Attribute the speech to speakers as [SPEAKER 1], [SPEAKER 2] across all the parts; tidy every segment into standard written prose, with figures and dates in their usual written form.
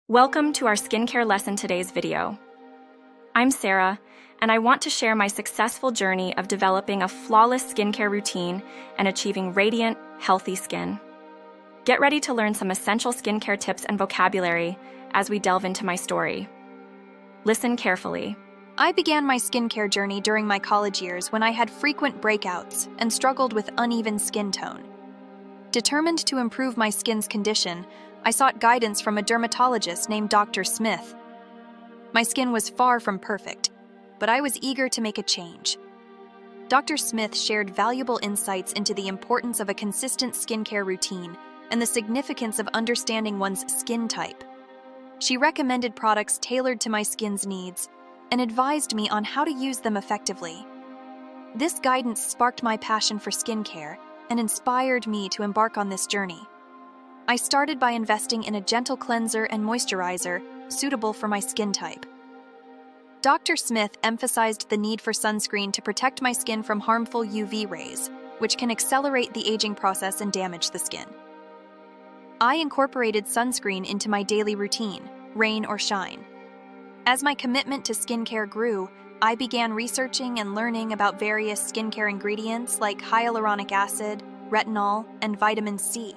[SPEAKER 1] Welcome to our skincare lesson today's video. I'm Sarah, and I want to share my successful journey of developing a flawless skincare routine and achieving radiant, healthy skin. Get ready to learn some essential skincare tips and vocabulary as we delve into my story. Listen carefully.
[SPEAKER 2] I began my skincare journey during my college years when I had frequent breakouts and struggled with uneven skin tone. Determined to improve my skin's condition, I sought guidance from a dermatologist named Dr. Smith. My skin was far from perfect, but I was eager to make a change. Dr. Smith shared valuable insights into the importance of a consistent skincare routine and the significance of understanding one's skin type. She recommended products tailored to my skin's needs and advised me on how to use them effectively. This guidance sparked my passion for skincare and inspired me to embark on this journey. I started by investing in a gentle cleanser and moisturizer suitable for my skin type. Dr. Smith emphasized the need for sunscreen to protect my skin from harmful UV rays, which can accelerate the aging process and damage the skin. I incorporated sunscreen into my daily routine, rain or shine. As my commitment to skincare grew, I began researching and learning about various skincare ingredients like hyaluronic acid, retinol, and vitamin C.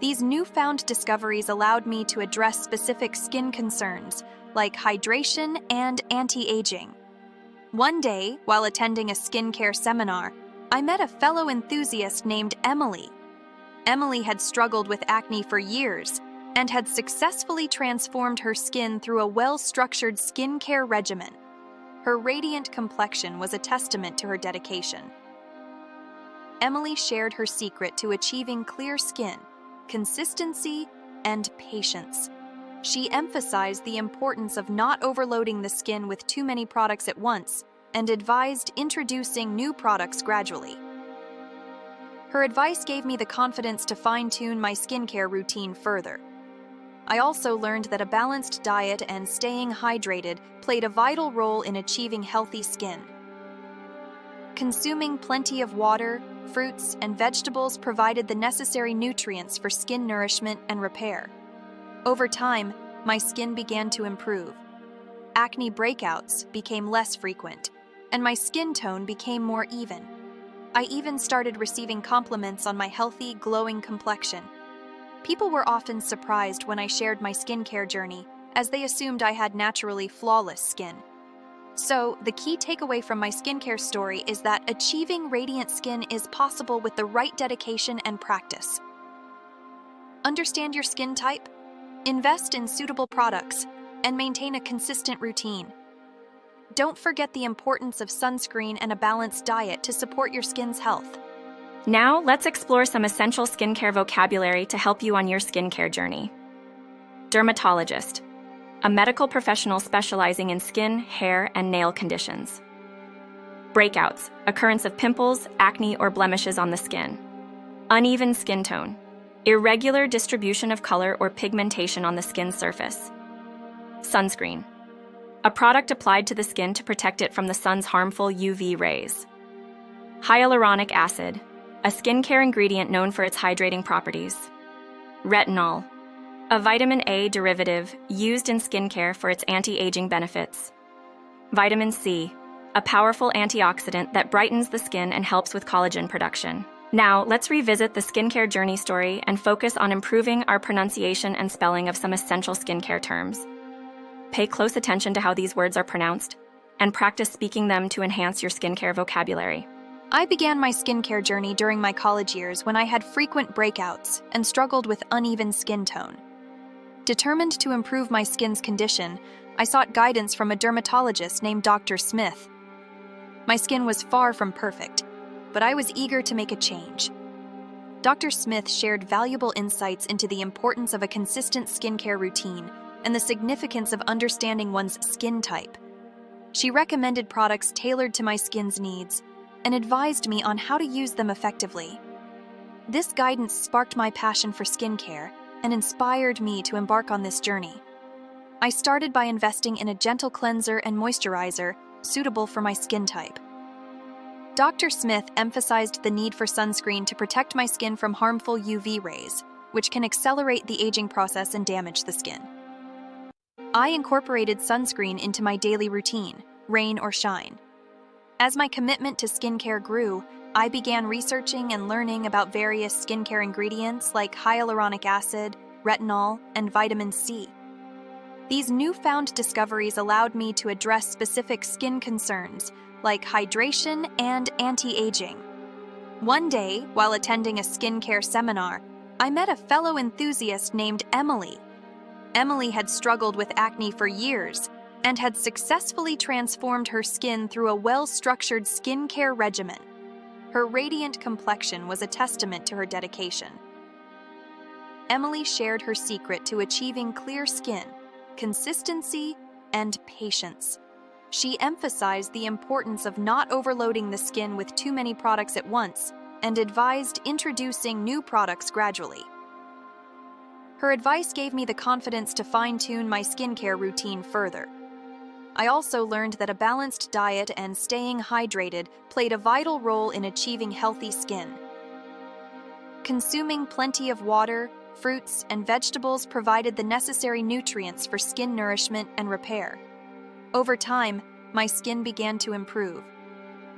[SPEAKER 2] These newfound discoveries allowed me to address specific skin concerns like hydration and anti-aging. One day, while attending a skincare seminar, I met a fellow enthusiast named Emily. Emily had struggled with acne for years and had successfully transformed her skin through a well-structured skincare regimen. Her radiant complexion was a testament to her dedication. Emily shared her secret to achieving clear skin, consistency, and patience. She emphasized the importance of not overloading the skin with too many products at once and advised introducing new products gradually. Her advice gave me the confidence to fine-tune my skincare routine further. I also learned that a balanced diet and staying hydrated played a vital role in achieving healthy skin. Consuming plenty of water, fruits, and vegetables provided the necessary nutrients for skin nourishment and repair. Over time, my skin began to improve. Acne breakouts became less frequent, and my skin tone became more even. I even started receiving compliments on my healthy, glowing complexion. People were often surprised when I shared my skincare journey, as they assumed I had naturally flawless skin. So, the key takeaway from my skincare story is that achieving radiant skin is possible with the right dedication and practice. Understand your skin type, invest in suitable products, and maintain a consistent routine. Don't forget the importance of sunscreen and a balanced diet to support your skin's health.
[SPEAKER 1] Now, let's explore some essential skincare vocabulary to help you on your skincare journey. Dermatologist, a medical professional specializing in skin, hair, and nail conditions. Breakouts, occurrence of pimples, acne, or blemishes on the skin. Uneven skin tone, irregular distribution of color or pigmentation on the skin's surface. Sunscreen, a product applied to the skin to protect it from the sun's harmful UV rays. Hyaluronic acid, a skincare ingredient known for its hydrating properties. Retinol, a vitamin A derivative used in skincare for its anti-aging benefits. Vitamin C, a powerful antioxidant that brightens the skin and helps with collagen production. Now, let's revisit the skincare journey story and focus on improving our pronunciation and spelling of some essential skincare terms. Pay close attention to how these words are pronounced and practice speaking them to enhance your skincare vocabulary.
[SPEAKER 2] I began my skincare journey during my college years when I had frequent breakouts and struggled with uneven skin tone. Determined to improve my skin's condition, I sought guidance from a dermatologist named Dr. Smith. My skin was far from perfect, but I was eager to make a change. Dr. Smith shared valuable insights into the importance of a consistent skincare routine and the significance of understanding one's skin type. She recommended products tailored to my skin's needs and advised me on how to use them effectively. This guidance sparked my passion for skincare and inspired me to embark on this journey. I started by investing in a gentle cleanser and moisturizer suitable for my skin type. Dr. Smith emphasized the need for sunscreen to protect my skin from harmful UV rays, which can accelerate the aging process and damage the skin. I incorporated sunscreen into my daily routine, rain or shine. As my commitment to skincare grew, I began researching and learning about various skincare ingredients like hyaluronic acid, retinol, and vitamin C. These newfound discoveries allowed me to address specific skin concerns like hydration and anti-aging. One day, while attending a skincare seminar, I met a fellow enthusiast named Emily. Emily had struggled with acne for years and had successfully transformed her skin through a well-structured skincare regimen. Her radiant complexion was a testament to her dedication. Emily shared her secret to achieving clear skin, consistency, and patience. She emphasized the importance of not overloading the skin with too many products at once and advised introducing new products gradually. Her advice gave me the confidence to fine-tune my skincare routine further. I also learned that a balanced diet and staying hydrated played a vital role in achieving healthy skin. Consuming plenty of water, fruits, and vegetables provided the necessary nutrients for skin nourishment and repair. Over time, my skin began to improve.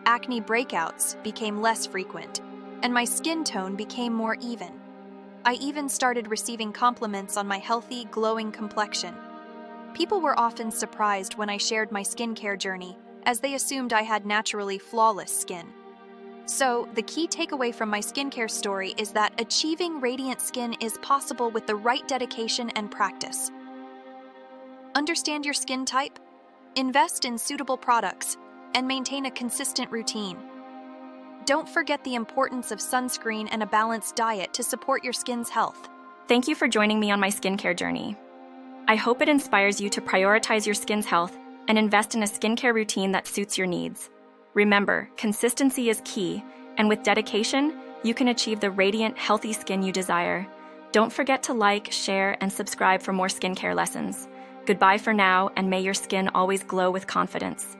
[SPEAKER 2] Acne breakouts became less frequent, and my skin tone became more even. I even started receiving compliments on my healthy, glowing complexion. People were often surprised when I shared my skincare journey, as they assumed I had naturally flawless skin. So, the key takeaway from my skincare story is that achieving radiant skin is possible with the right dedication and practice. Understand your skin type, invest in suitable products, and maintain a consistent routine. Don't forget the importance of sunscreen and a balanced diet to support your skin's health.
[SPEAKER 1] Thank you for joining me on my skincare journey. I hope it inspires you to prioritize your skin's health and invest in a skincare routine that suits your needs. Remember, consistency is key, and with dedication, you can achieve the radiant, healthy skin you desire. Don't forget to like, share, and subscribe for more skincare lessons. Goodbye for now, and may your skin always glow with confidence.